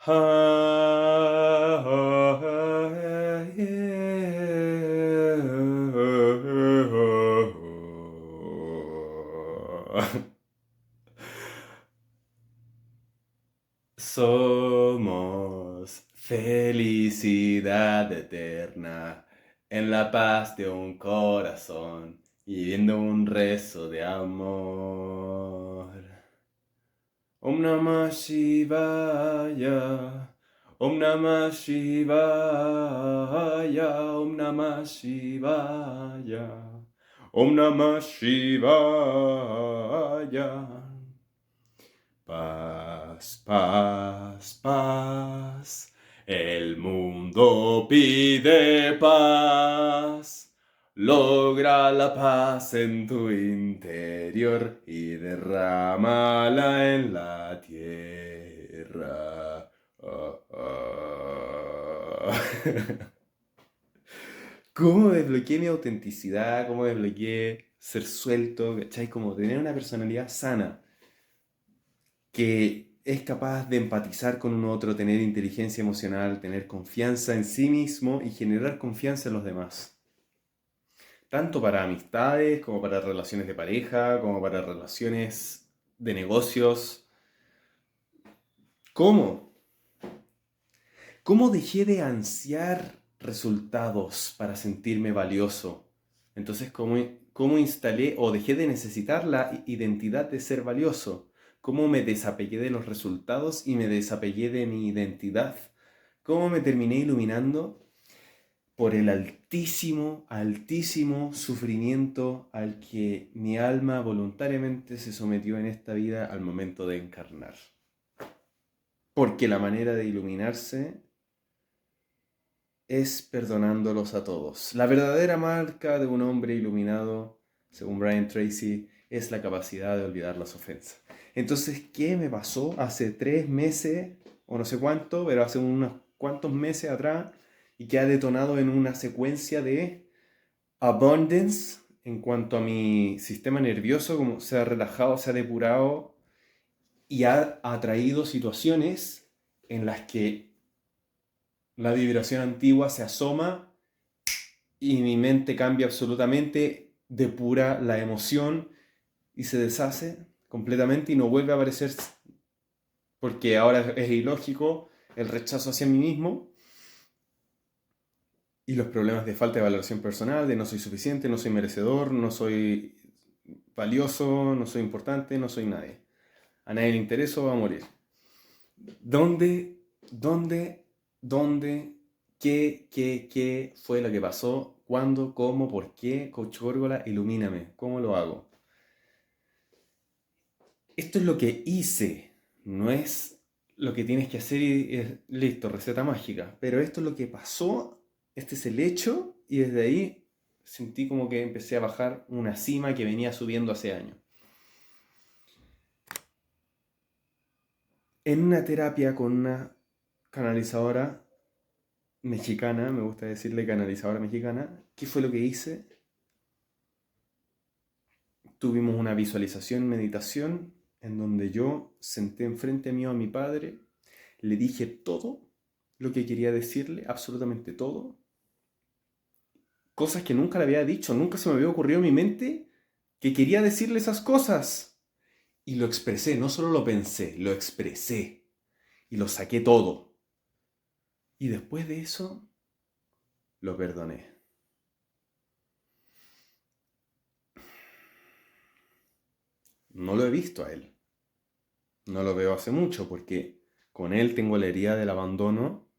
Somos felicidad eterna en la paz de un corazón y viendo un rezo de amor. Om Namah Shivaya, Om Namah Shivaya, Om Namah Shivaya, Om Namah Shivaya. Paz, paz, paz. El mundo pide paz. Logra la paz en tu interior y derrámala en la tierra. Ah, ah. ¿Cómo desbloqueé mi autenticidad? ¿Cómo desbloqueé ser suelto? ¿Cachai? Como tener una personalidad sana que es capaz de empatizar con un otro, tener inteligencia emocional, tener confianza en sí mismo y generar confianza en los demás. Tanto para amistades, como para relaciones de pareja, como para relaciones de negocios. ¿Cómo? ¿Cómo dejé de ansiar resultados para sentirme valioso? Entonces, ¿cómo instalé o dejé de necesitar la identidad de ser valioso? ¿Cómo me desapegué de los resultados y me desapegué de mi identidad? ¿Cómo me terminé iluminando? Por el altísimo, altísimo sufrimiento al que mi alma voluntariamente se sometió en esta vida al momento de encarnar. Porque la manera de iluminarse es perdonándolos a todos. La verdadera marca de un hombre iluminado, según Brian Tracy, es la capacidad de olvidar las ofensas. Entonces, ¿qué me pasó hace 3 meses, o no sé cuánto, pero hace unos cuantos meses atrás, y que ha detonado en una secuencia de abundance en cuanto a mi sistema nervioso, como se ha relajado, se ha depurado y ha atraído situaciones en las que la vibración antigua se asoma y mi mente cambia absolutamente, depura la emoción y se deshace completamente y no vuelve a aparecer porque ahora es ilógico el rechazo hacia mí mismo y los problemas de falta de valoración personal, de no soy suficiente, no soy merecedor, no soy valioso, no soy importante, no soy nadie. A nadie le intereso, va a morir. ¿Dónde, dónde, qué fue lo que pasó? ¿Cuándo? ¿Cómo? ¿Por qué? Coach Górgola, ilumíname. ¿Cómo lo hago? Esto es lo que hice, no es lo que tienes que hacer y es listo, receta mágica. Pero esto es lo que pasó, este es el hecho y desde ahí sentí como que empecé a bajar una cima que venía subiendo hace años. En una terapia con una canalizadora mexicana, me gusta decirle canalizadora mexicana, ¿qué fue lo que hice? Tuvimos una visualización, meditación, en donde yo senté enfrente mío a mi padre, le dije todo lo que quería decirle, absolutamente todo, cosas que nunca le había dicho, nunca se me había ocurrido en mi mente que quería decirle esas cosas. Y lo expresé, no solo lo pensé, lo expresé y lo saqué todo. Y después de eso, lo perdoné. No lo he visto a él. No lo veo hace mucho porque con él tengo la herida del abandono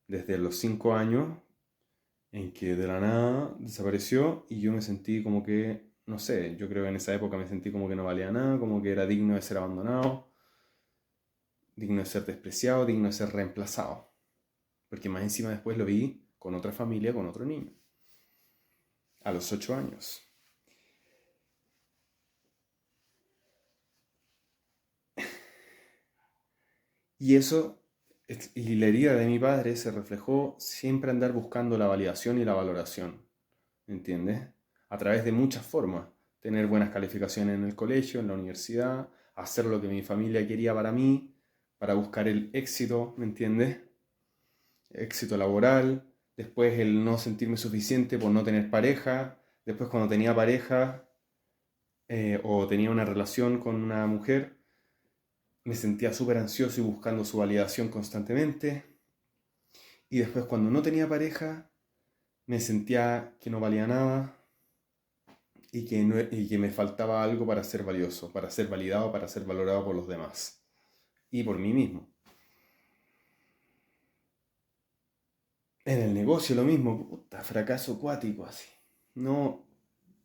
desde los 5 años en que de la nada desapareció y yo me sentí como que, no sé, yo creo que en esa época me sentí como que no valía nada, como que era digno de ser abandonado, digno de ser despreciado, digno de ser reemplazado. Porque más encima después lo vi con otra familia, con otro niño, a los 8 años. Y eso, y la herida de mi padre se reflejó siempre andar buscando la validación y la valoración, ¿entiendes? A través de muchas formas. Tener buenas calificaciones en el colegio, en la universidad, hacer lo que mi familia quería para mí, para buscar el éxito, ¿me entiendes? Éxito laboral, después el no sentirme suficiente por no tener pareja, después cuando tenía pareja o tenía una relación con una mujer, me sentía súper ansioso y buscando su validación constantemente. Y después cuando no tenía pareja, me sentía que no valía nada y que me faltaba algo para ser valioso, para ser validado, para ser valorado por los demás y por mí mismo. En el negocio lo mismo, puta, fracaso cuático así. No,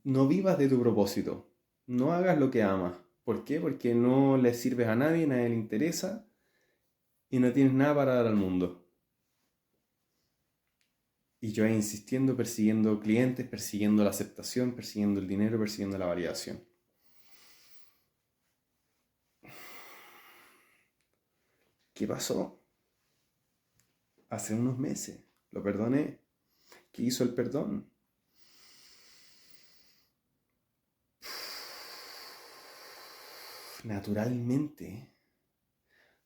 no vivas de tu propósito, no hagas lo que amas. ¿Por qué? Porque no le sirves a nadie, nadie le interesa y no tienes nada para dar al mundo. Y yo ahí insistiendo, persiguiendo clientes, persiguiendo la aceptación, persiguiendo el dinero, persiguiendo la validación. ¿Qué pasó? Hace unos meses lo perdoné. ¿Qué hizo el perdón? Naturalmente,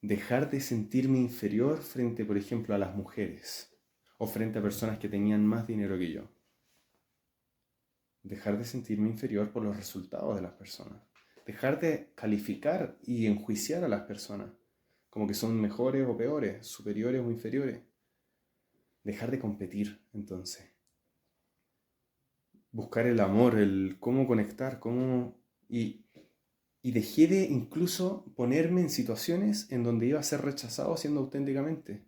dejar de sentirme inferior frente, por ejemplo, a las mujeres o frente a personas que tenían más dinero que yo. Dejar de sentirme inferior por los resultados de las personas. Dejar de calificar y enjuiciar a las personas como que son mejores o peores, superiores o inferiores. Dejar de competir, entonces. Buscar el amor, el cómo conectar, cómo... Y dejé de incluso ponerme en situaciones en donde iba a ser rechazado siendo auténticamente.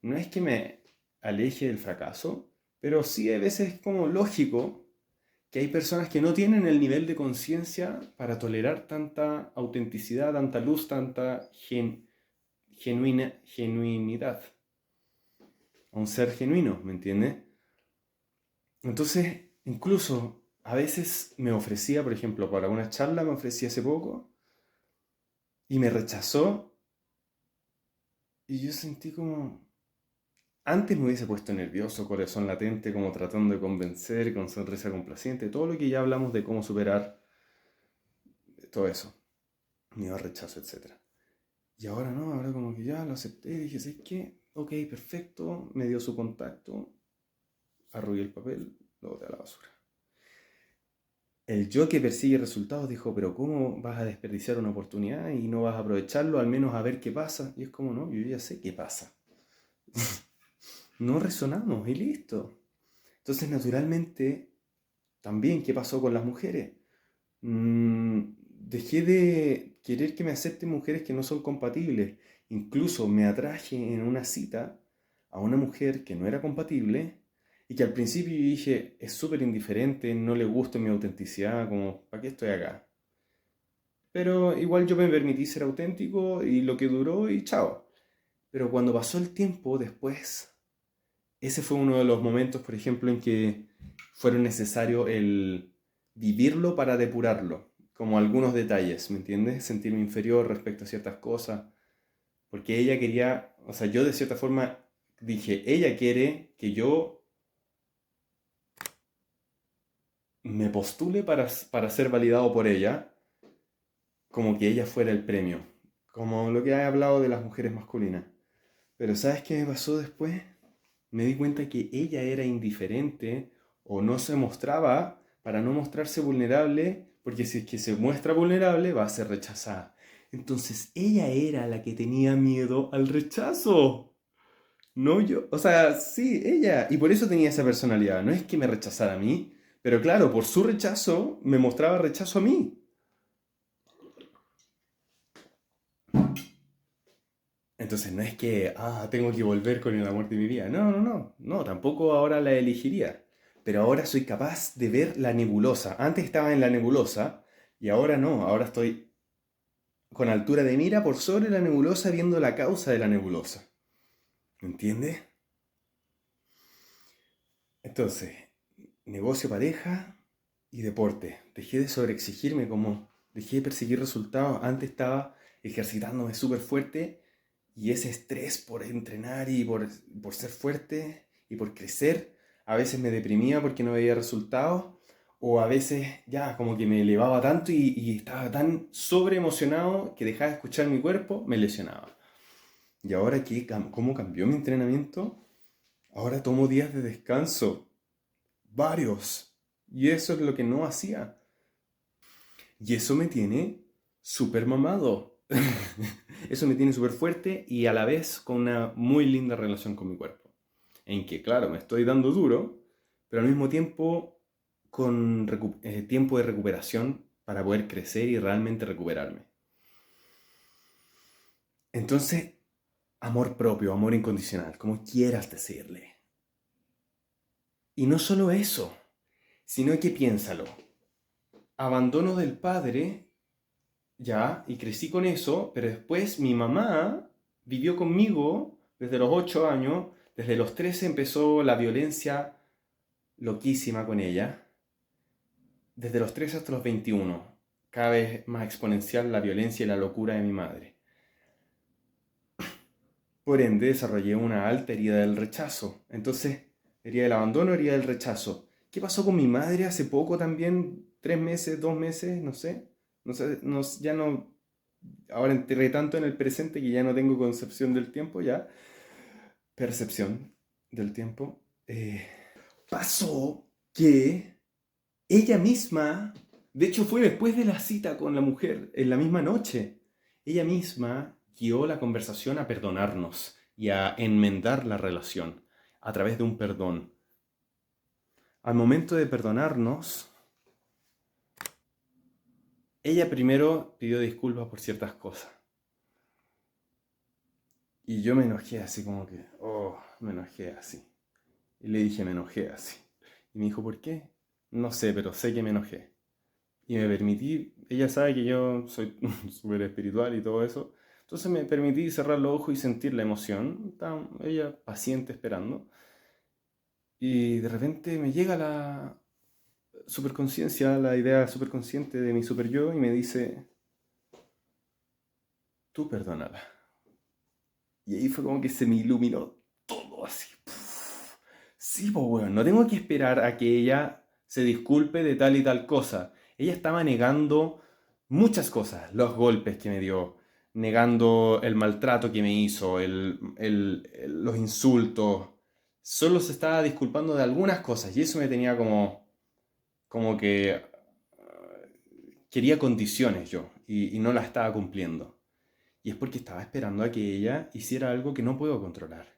No es que me aleje del fracaso, pero sí a veces es como lógico que hay personas que no tienen el nivel de conciencia para tolerar tanta autenticidad, tanta luz, tanta genuinidad. A un ser genuino, ¿me entiendes? Entonces, incluso a veces me ofrecía, por ejemplo, para una charla me ofrecía hace poco y me rechazó y yo sentí como... Antes me hubiese puesto nervioso, corazón latente, como tratando de convencer, con sonrisa complaciente, todo lo que ya hablamos de cómo superar todo eso, miedo al rechazo, etcétera. Y ahora no, ahora como que ya lo acepté, dije, ¿sabes qué? Ok, perfecto, me dio su contacto, arrugué el papel, lo boté a la basura. El yo que persigue resultados dijo, pero ¿cómo vas a desperdiciar una oportunidad y no vas a aprovecharlo, al menos a ver qué pasa? Y es como, no, yo ya sé qué pasa. No resonamos y listo. Entonces, naturalmente, también, ¿qué pasó con las mujeres? Dejé de querer que me acepten mujeres que no son compatibles. Incluso me atraje en una cita a una mujer que no era compatible y que al principio yo dije, es súper indiferente, no le gusta mi autenticidad, como, ¿para qué estoy acá? Pero igual yo me permití ser auténtico y lo que duró y chao. Pero cuando pasó el tiempo después, ese fue uno de los momentos, por ejemplo, en que fueron necesario el vivirlo para depurarlo, como algunos detalles, ¿me entiendes? Sentirme inferior respecto a ciertas cosas, porque ella quería, o sea, yo de cierta forma dije, ella quiere que yo me postule para ser validado por ella, como que ella fuera el premio, como lo que he hablado de las mujeres masculinas. Pero ¿sabes qué me pasó después? Me di cuenta que ella era indiferente o no se mostraba para no mostrarse vulnerable, porque si es que se muestra vulnerable va a ser rechazada. Entonces ella era la que tenía miedo al rechazo, no yo. O sea, sí, ella. Y por eso tenía esa personalidad. No es que me rechazara a mí, pero claro, por su rechazo me mostraba rechazo a mí. Entonces no es que, tengo que volver con el amor de mi vida. No, no, no. No, tampoco ahora la elegiría. Pero ahora soy capaz de ver la nebulosa. Antes estaba en la nebulosa y ahora no. Ahora estoy con altura de mira por sobre la nebulosa viendo la causa de la nebulosa. ¿Me entiendes? Entonces, negocio, pareja y deporte. Dejé de sobreexigirme como... Dejé de perseguir resultados. Antes estaba ejercitándome súper fuerte y ese estrés por entrenar y por ser fuerte y por crecer, a veces me deprimía porque no veía resultados, o a veces ya como que me elevaba tanto y estaba tan sobre emocionado que dejaba de escuchar mi cuerpo, me lesionaba. ¿Y ahora cómo cambió mi entrenamiento? Ahora tomo días de descanso, varios. Y eso es lo que no hacía. Y eso me tiene súper mamado. Eso me tiene súper fuerte y a la vez con una muy linda relación con mi cuerpo. En que, claro, me estoy dando duro, pero al mismo tiempo con tiempo de recuperación para poder crecer y realmente recuperarme. Entonces, amor propio, amor incondicional, como quieras decirle. Y no solo eso, sino que piénsalo. Abandono del padre, ya, y crecí con eso, pero después mi mamá vivió conmigo desde los 8 años, desde los 13 empezó la violencia loquísima con ella, desde los 13 hasta los 21, cada vez más exponencial la violencia y la locura de mi madre. Por ende, desarrollé una alta herida del rechazo. Entonces, herida del abandono, herida del rechazo. ¿Qué pasó con mi madre hace poco también? 3 meses, 2 meses, no sé. No sé, ya no. Ahora enterré tanto en el presente que ya no tengo concepción del tiempo, ya. Percepción del tiempo. Pasó que ella misma, de hecho fue después de la cita con la mujer, en la misma noche, ella misma guió la conversación a perdonarnos y a enmendar la relación a través de un perdón. Al momento de perdonarnos, ella primero pidió disculpas por ciertas cosas. Y yo me enojé así como que, me enojé así. Y le dije, me enojé así. Y me dijo, ¿por qué? No sé, pero sé que me enojé. Y me permití, ella sabe que yo soy súper espiritual y todo eso, entonces me permití cerrar los ojos y sentir la emoción, estaba ella paciente esperando, y de repente me llega la superconciencia, la idea superconsciente de mi super yo y me dice, tú perdónala. Y ahí fue como que se me iluminó todo así. Sí, pues bueno, no tengo que esperar a que ella se disculpe de tal y tal cosa. Ella estaba negando muchas cosas, los golpes que me dio, negando el maltrato que me hizo, los insultos. Solo se estaba disculpando de algunas cosas y eso me tenía como que quería condiciones yo y no las estaba cumpliendo. Y es porque estaba esperando a que ella hiciera algo que no puedo controlar.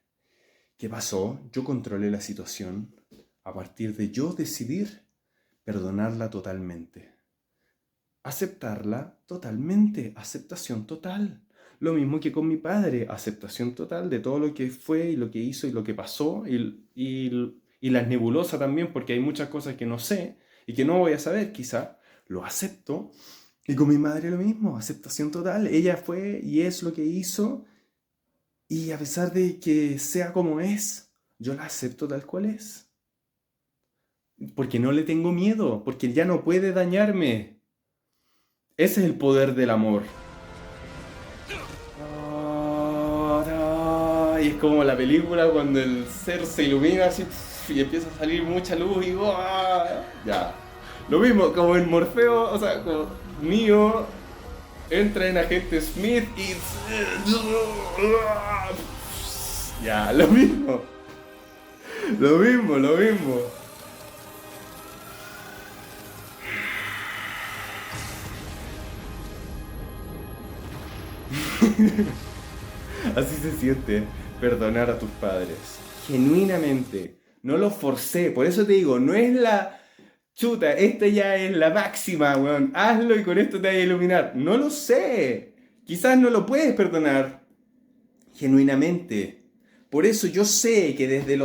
¿Qué pasó? Yo controlé la situación a partir de yo decidir perdonarla totalmente. Aceptarla totalmente, aceptación total. Lo mismo que con mi padre, aceptación total de todo lo que fue y lo que hizo y lo que pasó y las nebulosas también, porque hay muchas cosas que no sé y que no voy a saber quizá. Lo acepto. Y con mi madre lo mismo, aceptación total. Ella fue y es lo que hizo y a pesar de que sea como es, yo la acepto tal cual es. Porque no le tengo miedo, porque ya no puede dañarme. Ese es el poder del amor. Y es como la película cuando el ser se ilumina así y empieza a salir mucha luz y ya. Lo mismo como en Morfeo, o sea, como Neo entra en Agente Smith y ya, lo mismo. Lo mismo, lo mismo. Así se siente perdonar a tus padres. Genuinamente. No lo forcé. Por eso te digo, no es la chuta. Esta ya es la máxima, weón. Hazlo y con esto te vas a iluminar. No lo sé. Quizás no lo puedes perdonar. Genuinamente. Por eso yo sé que desde el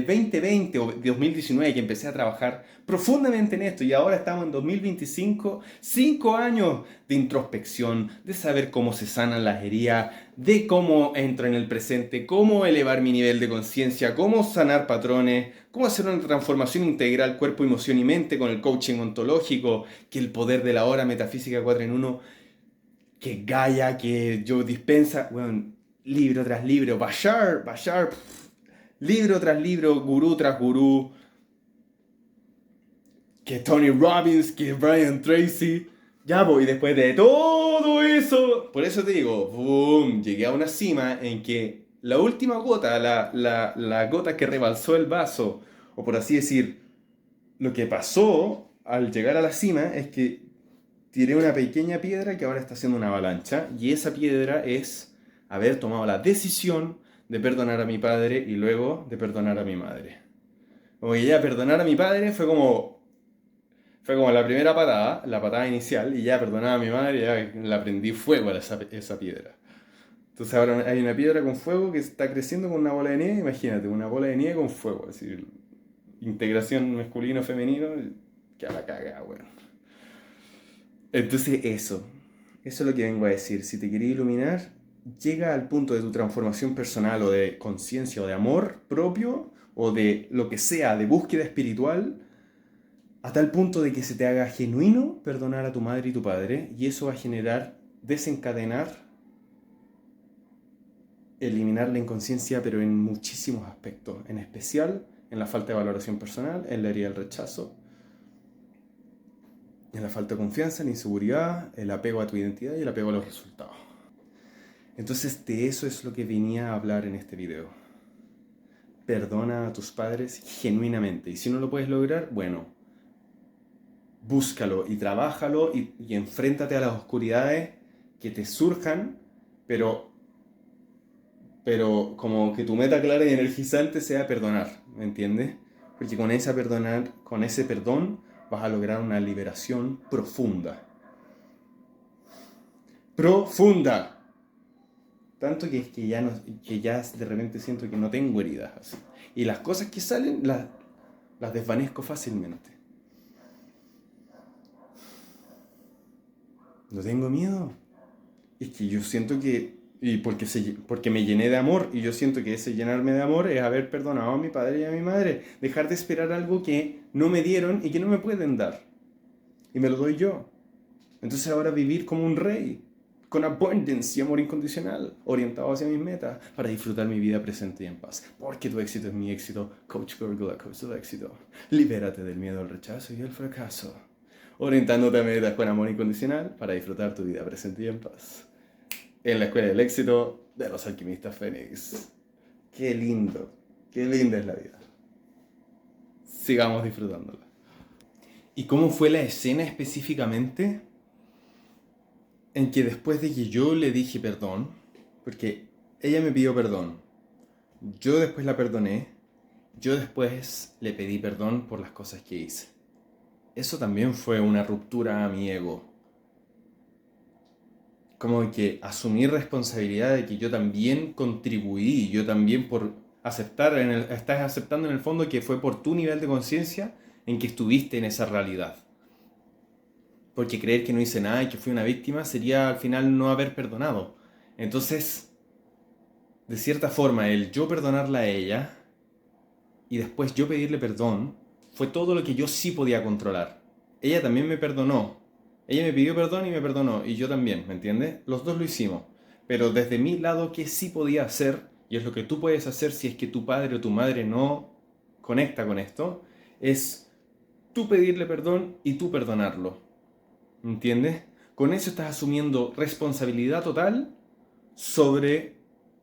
2020 o 2019 que empecé a trabajar profundamente en esto y ahora estamos en 2025, 5 años de introspección, de saber cómo se sanan las heridas, de cómo entro en el presente, cómo elevar mi nivel de conciencia, cómo sanar patrones, cómo hacer una transformación integral cuerpo, emoción y mente con el coaching ontológico, que el poder de la hora metafísica 4 en 1, que Gaia, que yo dispensa, bueno, libro tras libro, Bashar, libro tras libro, gurú tras gurú, que Tony Robbins, que Brian Tracy, Ya, pues, y después de todo eso, por eso te digo, boom, llegué a una cima en que la última gota, la gota que rebalsó el vaso, o por así decir, lo que pasó al llegar a la cima es que tiré una pequeña piedra que ahora está haciendo una avalancha, y esa piedra es haber tomado la decisión de perdonar a mi padre y luego de perdonar a mi madre. Como que ya perdonar a mi padre fue como la primera patada, la patada inicial, y ya perdonaba a mi madre y ya la prendí fuego a esa piedra. Entonces ahora hay una piedra con fuego que está creciendo con una bola de nieve, imagínate, una bola de nieve con fuego, es decir, integración masculino-femenino, que a la caga, weón. Entonces eso es lo que vengo a decir. Si te quería iluminar, llega al punto de tu transformación personal o de conciencia o de amor propio o de lo que sea, de búsqueda espiritual, a tal punto de que se te haga genuino perdonar a tu madre y tu padre, y eso va a generar, desencadenar, eliminar la inconsciencia, pero en muchísimos aspectos, en especial en la falta de valoración personal, en la herida del rechazo, en la falta de confianza, en la inseguridad, el apego a tu identidad y el apego a los resultados. Entonces de eso es lo que venía a hablar en este video. Perdona a tus padres genuinamente, y si no lo puedes lograr, bueno, búscalo y trabájalo y enfréntate a las oscuridades que te surjan, pero, pero como que tu meta clara y energizante sea perdonar, ¿me entiendes? Porque con ese perdón vas a lograr una liberación profunda. ¡Profunda! Tanto que es que ya, no, que ya de repente siento que no tengo heridas así. Y las cosas que salen las desvanezco fácilmente. No tengo miedo. Es que yo siento que, y porque me llené de amor, y yo siento que ese llenarme de amor es haber perdonado a mi padre y a mi madre, dejar de esperar algo que no me dieron y que no me pueden dar, y me lo doy yo. Entonces ahora vivir como un rey, con abundance y amor incondicional, orientado hacia mis metas, para disfrutar mi vida presente y en paz. Porque tu éxito es mi éxito, Coach Gurgula, coach del éxito. Libérate del miedo al rechazo y al fracaso, orientándote a metas con amor incondicional para disfrutar tu vida presente y en paz. En la Escuela del Éxito de los Alquimistas Fénix. Qué linda es la vida. Sigamos disfrutándola. ¿Y cómo fue la escena específicamente? En que después de que yo le dije perdón, porque ella me pidió perdón, yo después la perdoné, yo después le pedí perdón por las cosas que hice. Eso también fue una ruptura a mi ego. Como que asumir responsabilidad de que yo también contribuí, yo también por aceptar, estás aceptando en el fondo que fue por tu nivel de conciencia en que estuviste en esa realidad. Porque creer que no hice nada y que fui una víctima sería al final no haber perdonado. Entonces, de cierta forma, el yo perdonarla a ella y después yo pedirle perdón fue todo lo que yo sí podía controlar. Ella también me perdonó. Ella me pidió perdón y me perdonó. Y yo también, ¿me entiendes? Los dos lo hicimos. Pero desde mi lado, ¿qué sí podía hacer? Y es lo que tú puedes hacer si es que tu padre o tu madre no conecta con esto. Es tú pedirle perdón y tú perdonarlo. ¿Entiendes? Con eso estás asumiendo responsabilidad total sobre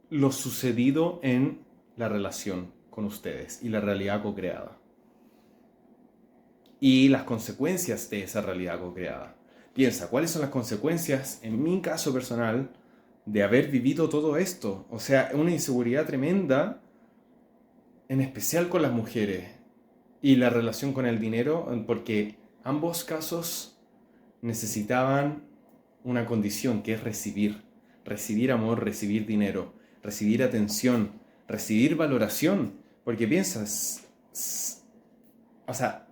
lo sucedido en la relación con ustedes y la realidad co-creada. Y las consecuencias de esa realidad co-creada. Piensa, ¿cuáles son las consecuencias, en mi caso personal, de haber vivido todo esto? O sea, una inseguridad tremenda, en especial con las mujeres, y la relación con el dinero, porque ambos casos necesitaban una condición que es recibir. Recibir amor, recibir dinero, recibir atención, recibir valoración. Porque piensas, o sea,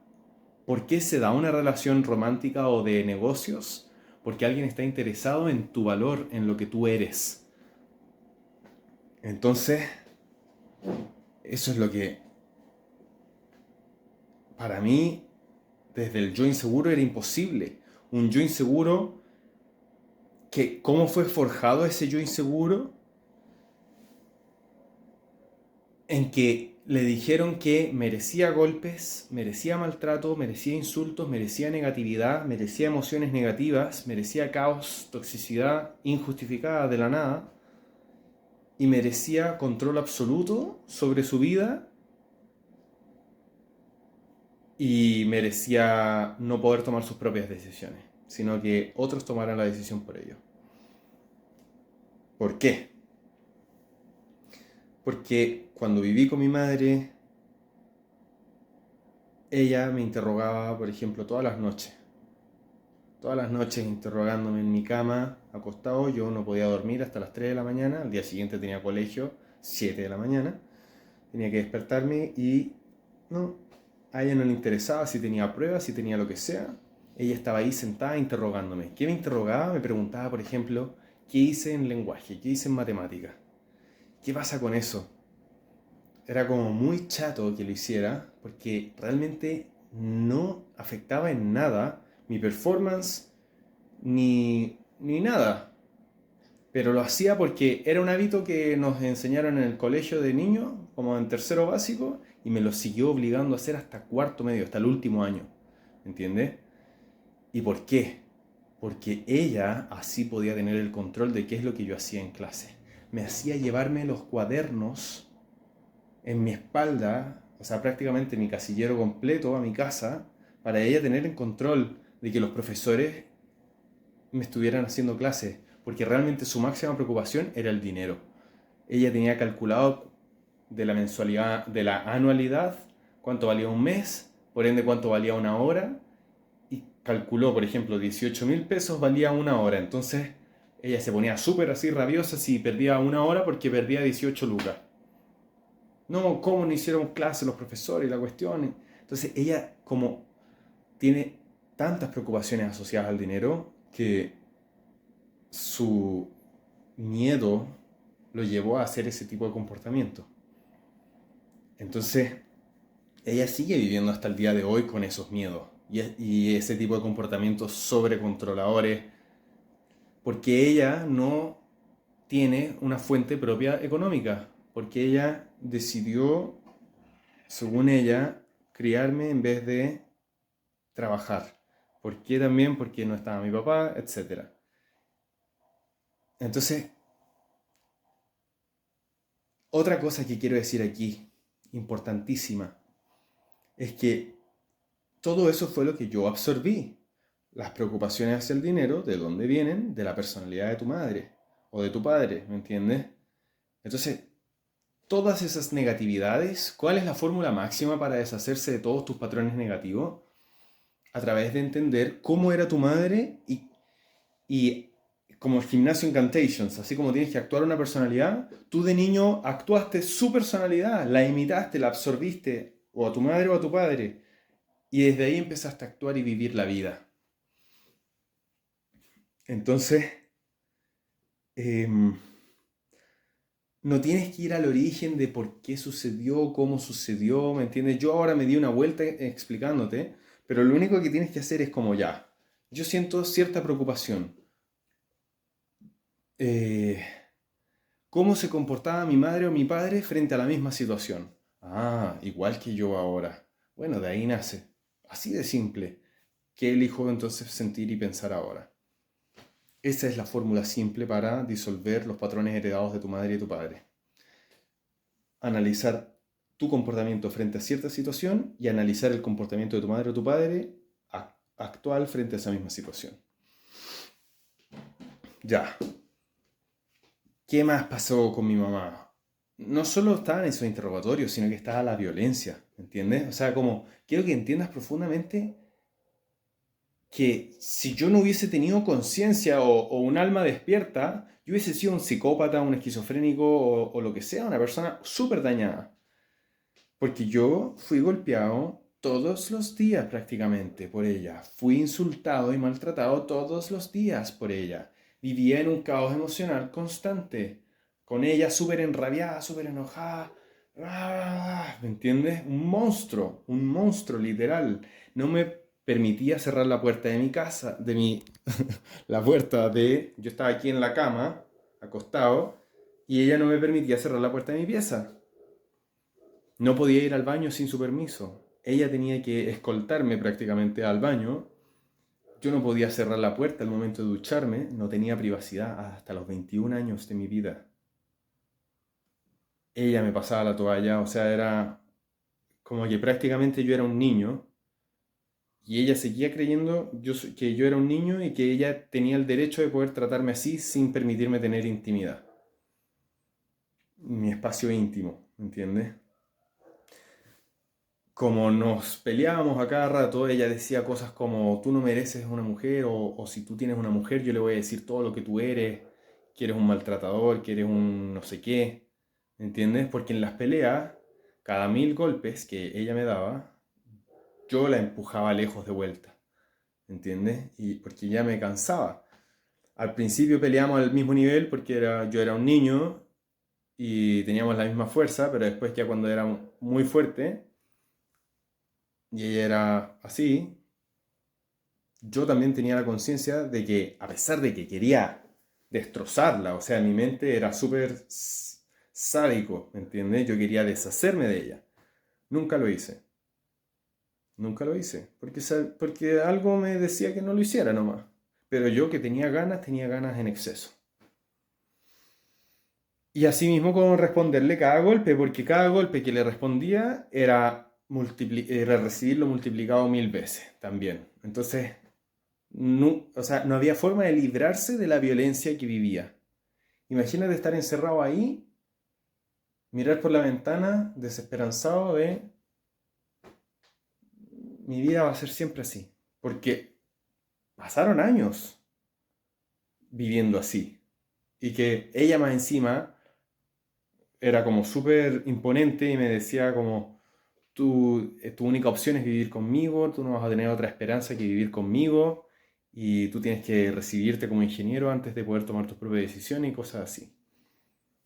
¿por qué se da una relación romántica o de negocios? Porque alguien está interesado en tu valor, en lo que tú eres. Entonces, eso es lo que, para mí, desde el yo inseguro era imposible. Un yo inseguro que, ¿cómo fue forjado ese yo inseguro? En que le dijeron que merecía golpes, merecía maltrato, merecía insultos, merecía negatividad, merecía emociones negativas, merecía caos, toxicidad injustificada de la nada y merecía control absoluto sobre su vida y merecía no poder tomar sus propias decisiones, sino que otros tomaran la decisión por ello. ¿Por qué? Porque cuando viví con mi madre, ella me interrogaba, por ejemplo, todas las noches interrogándome en mi cama, acostado. Yo no podía dormir hasta las 3 de la mañana, al día siguiente tenía colegio, 7 de la mañana, tenía que despertarme y no, a ella no le interesaba si tenía pruebas, si tenía lo que sea. Ella estaba ahí sentada interrogándome. ¿Qué me interrogaba? Me preguntaba, por ejemplo, ¿qué hice en lenguaje? ¿Qué hice en matemática? ¿Qué pasa con eso? Era como muy chato que lo hiciera porque realmente no afectaba en nada mi performance ni nada. Pero lo hacía porque era un hábito que nos enseñaron en el colegio de niños, como en tercero básico, y me lo siguió obligando a hacer hasta cuarto medio, hasta el último año. ¿Entiendes? ¿Y por qué? Porque ella así podía tener el control de qué es lo que yo hacía en clase. Me hacía llevarme los cuadernos en mi espalda, o sea, prácticamente mi casillero completo a mi casa, para ella tener el control de que los profesores me estuvieran haciendo clases, porque realmente su máxima preocupación era el dinero. Ella tenía calculado de la mensualidad, de la anualidad, cuánto valía un mes, por ende cuánto valía una hora, y calculó, por ejemplo, 18.000 pesos valía una hora. Entonces ella se ponía súper así rabiosa si perdía una hora porque perdía 18 lucas. No, ¿cómo no hicieron clase los profesores y la cuestión? Entonces ella como tiene tantas preocupaciones asociadas al dinero que su miedo lo llevó a hacer ese tipo de comportamiento. Entonces ella sigue viviendo hasta el día de hoy con esos miedos y ese tipo de comportamientos sobrecontroladores porque ella no tiene una fuente propia económica, porque ella decidió, según ella, criarme en vez de trabajar. ¿Por qué también? Porque no estaba mi papá, etcétera. Entonces, otra cosa que quiero decir aquí, importantísima, es que todo eso fue lo que yo absorbí. Las preocupaciones hacia el dinero, ¿de dónde vienen? De la personalidad de tu madre o de tu padre, ¿me entiendes? Entonces, todas esas negatividades, ¿cuál es la fórmula máxima para deshacerse de todos tus patrones negativos? A través de entender cómo era tu madre y como el gimnasio Incantations, así como tienes que actuar una personalidad, tú de niño actuaste su personalidad, la imitaste, la absorbiste, o a tu madre o a tu padre, y desde ahí empezaste a actuar y vivir la vida. Entonces, no tienes que ir al origen de por qué sucedió, cómo sucedió, ¿me entiendes? Yo ahora me di una vuelta explicándote, pero lo único que tienes que hacer es como ya. Yo siento cierta preocupación. Eh, ¿Cómo se comportaba mi madre o mi padre frente a la misma situación? Ah, igual que yo ahora. Bueno, de ahí nace. Así de simple. ¿Qué elijo entonces sentir y pensar ahora? Esa es la fórmula simple para disolver los patrones heredados de tu madre y tu padre. Analizar tu comportamiento frente a cierta situación y analizar el comportamiento de tu madre o tu padre actual frente a esa misma situación. Ya. ¿Qué más pasó con mi mamá? No solo estaba en esos interrogatorios, sino que estaba la violencia, ¿entiendes? O sea, como quiero que entiendas profundamente que si yo no hubiese tenido conciencia o un alma despierta, yo hubiese sido un psicópata, un esquizofrénico o lo que sea, una persona súper dañada. Porque yo fui golpeado todos los días prácticamente por ella. Fui insultado y maltratado todos los días por ella. Vivía en un caos emocional constante. Con ella súper enrabiada, súper enojada. ¿Me entiendes? Un monstruo literal. No me permitía cerrar la puerta de mi casa, la puerta de... Yo estaba aquí en la cama, acostado, y ella no me permitía cerrar la puerta de mi pieza. No podía ir al baño sin su permiso. Ella tenía que escoltarme prácticamente al baño. Yo no podía cerrar la puerta al momento de ducharme. No tenía privacidad hasta los 21 años de mi vida. Ella me pasaba la toalla, o sea, era como que prácticamente yo era un niño y ella seguía creyendo que yo era un niño y que ella tenía el derecho de poder tratarme así sin permitirme tener intimidad. Mi espacio íntimo, ¿entiendes? Como nos peleábamos a cada rato, ella decía cosas como tú no mereces una mujer o si tú tienes una mujer yo le voy a decir todo lo que tú eres, que eres un maltratador, que eres un no sé qué, ¿entiendes? Porque en las peleas, cada 1000 golpes que ella me daba, yo la empujaba lejos de vuelta, ¿entiendes? Y porque ya me cansaba. Al principio peleamos al mismo nivel porque yo era un niño y teníamos la misma fuerza, pero después ya cuando era muy fuerte y ella era así, yo también tenía la conciencia de que a pesar de que quería destrozarla, o sea, mi mente era súper sádico, ¿me entiendes? Yo quería deshacerme de ella. Nunca lo hice. Nunca lo hice. Porque algo me decía que no lo hiciera nomás. Pero yo que tenía ganas en exceso. Y así mismo como responderle cada golpe, porque cada golpe que le respondía era recibirlo multiplicado 1000 veces también. Entonces, no, o sea, no había forma de librarse de la violencia que vivía. Imagínate estar encerrado ahí, mirar por la ventana, desesperanzado de mi vida va a ser siempre así. Porque pasaron años viviendo así. Y que ella más encima era como súper imponente y me decía como, tu única opción es vivir conmigo, tú no vas a tener otra esperanza que vivir conmigo y tú tienes que recibirte como ingeniero antes de poder tomar tus propias decisiones y cosas así.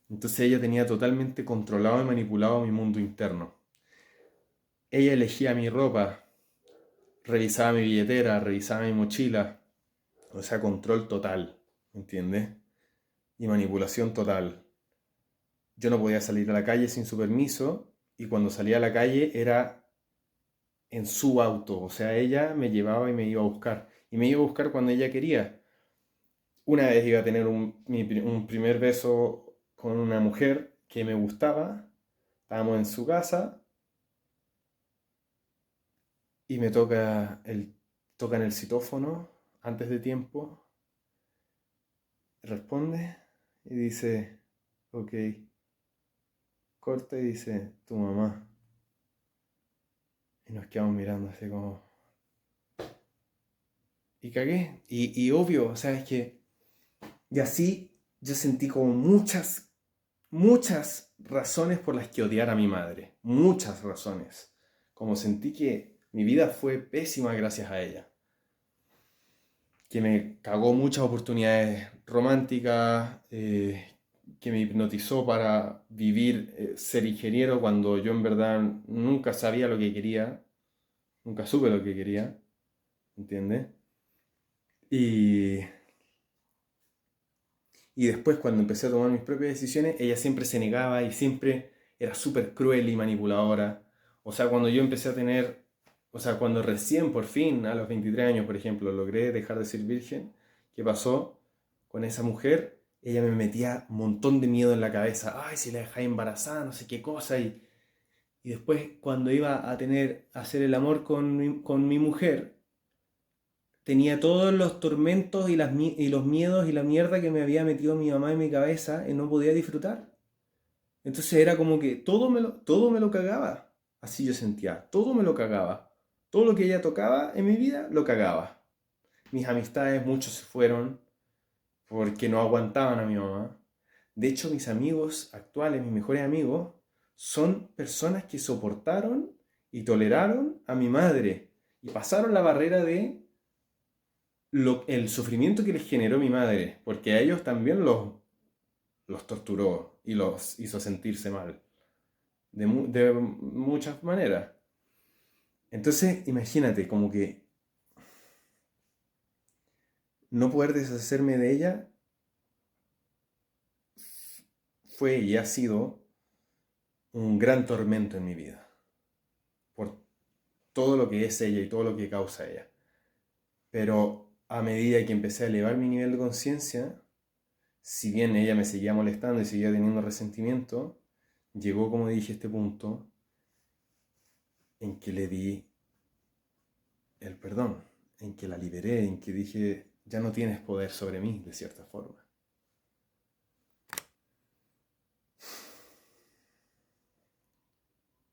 Entonces ella tenía totalmente controlado y manipulado mi mundo interno. Ella elegía mi ropa, revisaba mi billetera, revisaba mi mochila, o sea, control total, ¿entiendes? Y manipulación total. Yo no podía salir a la calle sin su permiso y cuando salía a la calle era en su auto, o sea, ella me llevaba y me iba a buscar. Y me iba a buscar cuando ella quería. Una vez iba a tener un primer beso con una mujer que me gustaba, estábamos en su casa y tocan el citófono antes de tiempo, responde y dice, ok, corta y dice, tu mamá. Y nos quedamos mirando así como... Y cagué. Y obvio, o sea, es que... Y así yo sentí como muchas razones por las que odiar a mi madre. Muchas razones. Como sentí que mi vida fue pésima gracias a ella. Que me cagó muchas oportunidades románticas, que me hipnotizó para vivir, ser ingeniero cuando yo en verdad nunca sabía lo que quería, nunca supe lo que quería, ¿entiendes? Y, y después cuando empecé a tomar mis propias decisiones, ella siempre se negaba y siempre era súper cruel y manipuladora. O sea, cuando yo empecé a tener, o sea, cuando recién por fin, a los 23 años, por ejemplo, logré dejar de ser virgen, ¿qué pasó con esa mujer? Ella me metía un montón de miedo en la cabeza. Ay, si la dejáis embarazada, no sé qué cosa. Y después, cuando iba a hacer el amor con mi mujer, tenía todos los tormentos y los miedos y la mierda que me había metido mi mamá en mi cabeza y no podía disfrutar. Entonces era como que todo me lo cagaba. Así yo sentía, todo me lo cagaba. Todo lo que ella tocaba en mi vida lo cagaba. Mis amistades, muchos se fueron porque no aguantaban a mi mamá. De hecho, mis amigos actuales, mis mejores amigos, son personas que soportaron y toleraron a mi madre y pasaron la barrera de el sufrimiento que les generó mi madre, porque a ellos también los torturó y los hizo sentirse mal, de muchas maneras. Entonces, imagínate, como que no poder deshacerme de ella fue y ha sido un gran tormento en mi vida, por todo lo que es ella y todo lo que causa ella. Pero a medida que empecé a elevar mi nivel de conciencia, si bien ella me seguía molestando y seguía teniendo resentimiento, llegó, como dije, este punto en que le di el perdón, en que la liberé, en que dije, ya no tienes poder sobre mí, de cierta forma.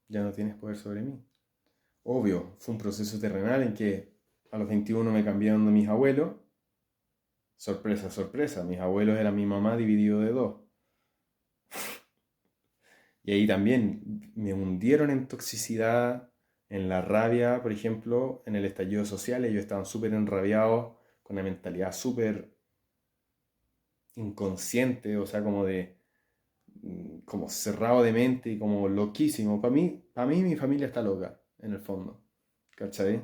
Ya no tienes poder sobre mí. Obvio, fue un proceso terrenal en que a los 21 me cambiaron de mis abuelos. Sorpresa, sorpresa, mis abuelos eran mi mamá dividido de dos. Y ahí también me hundieron en toxicidad, en la rabia, por ejemplo, en el estallido social. Ellos estaban súper enrabiados, con una mentalidad súper inconsciente, o sea, como cerrado de mente y como loquísimo. Para mí mi familia está loca, en el fondo. ¿Cachai?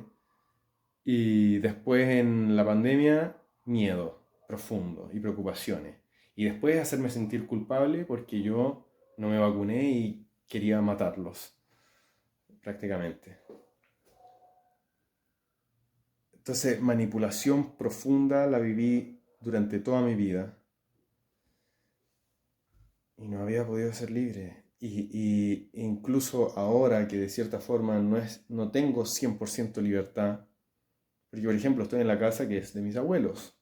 Y después en la pandemia, miedo profundo y preocupaciones. Y después hacerme sentir culpable porque yo no me vacuné y quería matarlos, prácticamente. Entonces, manipulación profunda la viví durante toda mi vida y no había podido ser libre. Y incluso ahora que de cierta forma no tengo 100% libertad, porque por ejemplo estoy en la casa que es de mis abuelos,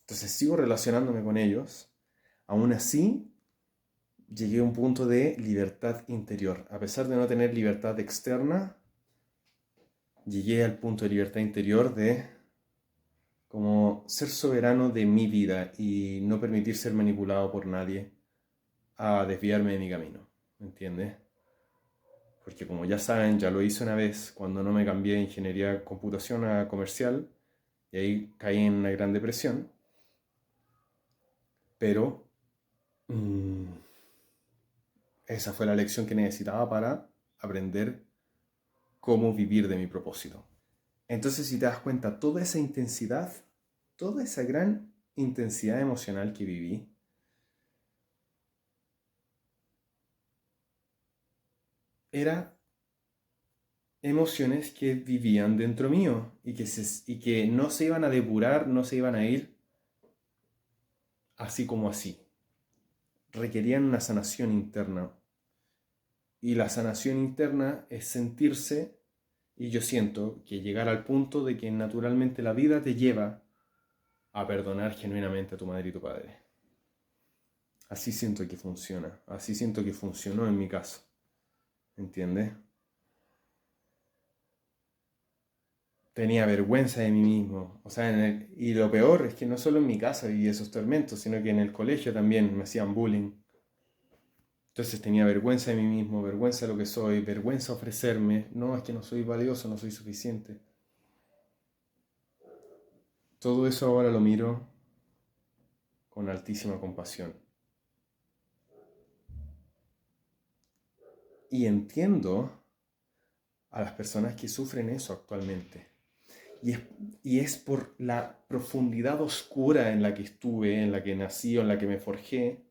entonces sigo relacionándome con ellos, aún así llegué a un punto de libertad interior. A pesar de no tener libertad externa, llegué al punto de libertad interior de como ser soberano de mi vida y no permitir ser manipulado por nadie a desviarme de mi camino. ¿Me entiendes? Porque como ya saben, ya lo hice una vez cuando no me cambié de ingeniería de computación a comercial y ahí caí en una gran depresión. Pero mmm, esa fue la lección que necesitaba para aprender cómo vivir de mi propósito. Entonces, si te das cuenta, toda esa intensidad, toda esa gran intensidad emocional que viví, era emociones que vivían dentro mío y que no se iban a depurar, no se iban a ir así como así. Requerían una sanación interna. Y la sanación interna es sentirse, y yo siento que llegar al punto de que naturalmente la vida te lleva a perdonar genuinamente a tu madre y tu padre. Así siento que funciona, así siento que funcionó en mi caso, ¿entiendes? Tenía vergüenza de mí mismo, o sea, y lo peor es que no solo en mi casa viví esos tormentos, sino que en el colegio también me hacían bullying. Entonces tenía vergüenza de mí mismo, vergüenza de lo que soy, vergüenza de ofrecerme, no, es que no soy valioso, no soy suficiente. Todo eso ahora lo miro con altísima compasión. Y entiendo a las personas que sufren eso actualmente. Y es, y es por la profundidad oscura en la que estuve, en la que nací o en la que me forjé,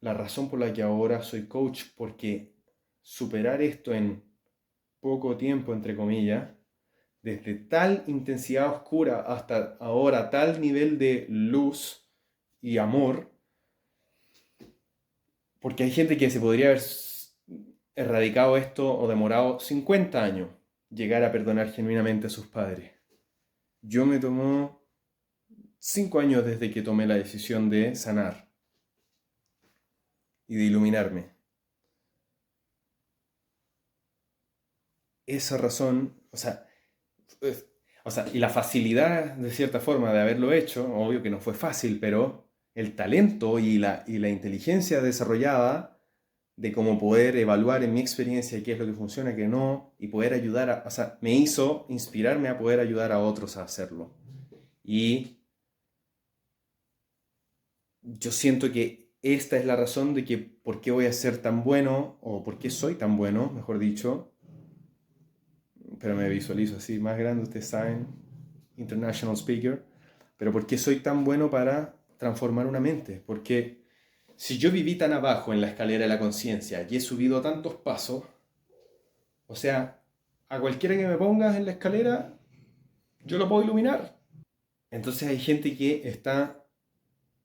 la razón por la que ahora soy coach, porque superar esto en poco tiempo, entre comillas, desde tal intensidad oscura hasta ahora tal nivel de luz y amor, porque hay gente que se podría haber erradicado esto o demorado 50 años llegar a perdonar genuinamente a sus padres. Yo me tomó 5 años desde que tomé la decisión de sanar y de iluminarme. Esa razón, y la facilidad de cierta forma de haberlo hecho, obvio que no fue fácil, pero el talento y la inteligencia desarrollada de cómo poder evaluar en mi experiencia qué es lo que funciona, qué no, y poder ayudar me hizo inspirarme a poder ayudar a otros a hacerlo. Y yo siento que esta es la razón de que por qué voy a ser tan bueno, o por qué soy tan bueno, mejor dicho, pero me visualizo así, más grande, ustedes saben, international speaker, pero por qué soy tan bueno para transformar una mente, porque Si yo viví tan abajo en la escalera de la conciencia y he subido tantos pasos, o sea, a cualquiera que me pongas en la escalera, yo lo puedo iluminar. Entonces hay gente que está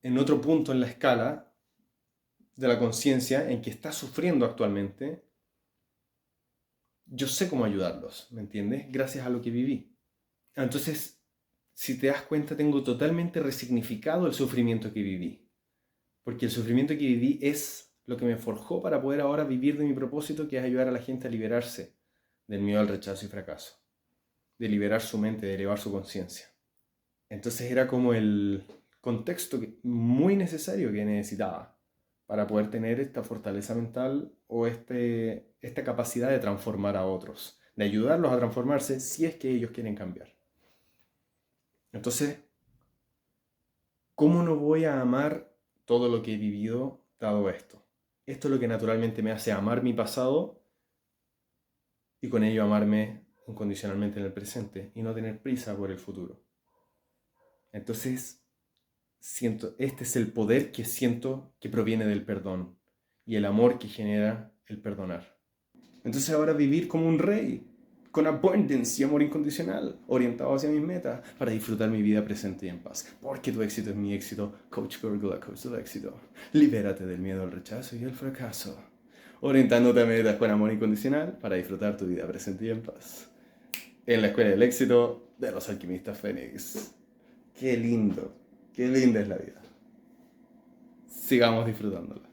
en otro punto en la escala de la conciencia en que está sufriendo actualmente. Yo sé cómo ayudarlos, ¿me entiendes? Gracias a lo que viví. Entonces, si te das cuenta, tengo totalmente resignificado el sufrimiento que viví. Porque el sufrimiento que viví es lo que me forjó para poder ahora vivir de mi propósito, que es ayudar a la gente a liberarse del miedo al rechazo y fracaso. De liberar su mente, de elevar su conciencia. Entonces era como el contexto muy necesario que necesitaba para poder tener esta fortaleza mental o esta capacidad de transformar a otros, de ayudarlos a transformarse si es que ellos quieren cambiar. Entonces, ¿cómo no voy a amar todo lo que he vivido dado esto? Esto es lo que naturalmente me hace amar mi pasado y con ello amarme incondicionalmente en el presente y no tener prisa por el futuro. Entonces, este es el poder que siento que proviene del perdón y el amor que genera el perdonar. Entonces ahora vivir como un rey, con abundance y amor incondicional, orientado hacia mis metas, para disfrutar mi vida presente y en paz. Porque tu éxito es mi éxito. Coach Gurgla, coach del éxito. Libérate del miedo al rechazo y el fracaso. Orientándote a metas con amor incondicional para disfrutar tu vida presente y en paz. En la Escuela del Éxito de los Alquimistas Fénix. Qué lindo, qué linda es la vida. Sigamos disfrutándola.